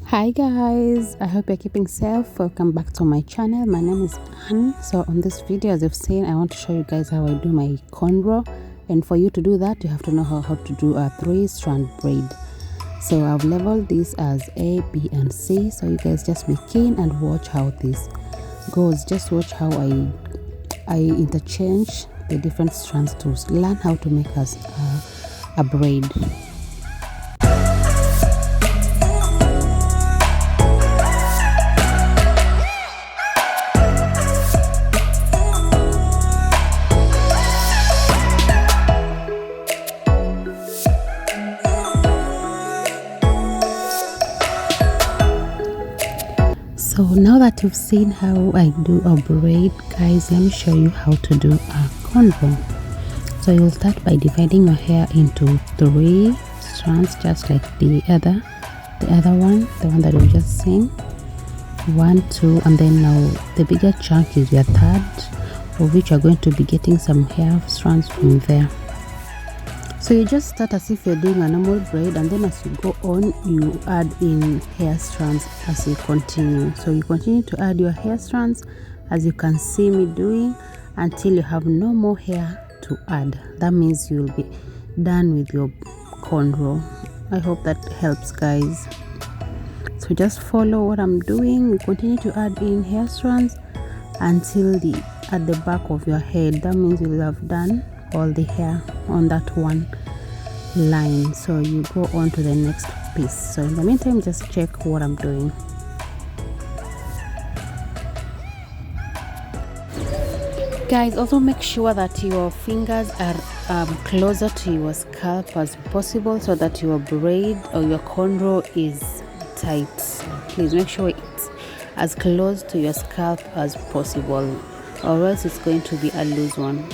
Hi guys, I hope you're keeping safe. Welcome back to my channel. My name is Anne. So on this video, as you've seen, I want to show you guys how I do my cornrow, and for you to do that you have to know how to do a 3-strand braid. So I've leveled this as A, B and C, so you guys just be keen and watch how this goes. Just watch how I interchange the different strands to learn how to make us a braid. So now that you've seen how I do a braid, guys, let me show you how to do a cornrow. So you'll start by dividing your hair into 3 strands, just like the other one, the one that we've just seen. 1, 2, and then now the bigger chunk is your third, of which you're going to be getting some hair strands from there. So you just start as if you're doing a normal braid, and then as you go on you add in hair strands as you continue. So you continue to add your hair strands, as you can see me doing, until you have no more hair to add. That means you'll be done with your cornrow. I hope that helps, guys. So just follow what I'm doing. You continue to add in hair strands until at the back of your head. That means you'll have done all the hair on that one line. So you go on to the next piece. So in the meantime, just check what I'm doing. Guys, also make sure that your fingers are closer to your scalp as possible, so that your braid or your cornrow is tight. Please make sure it's as close to your scalp as possible, or else it's going to be a loose one.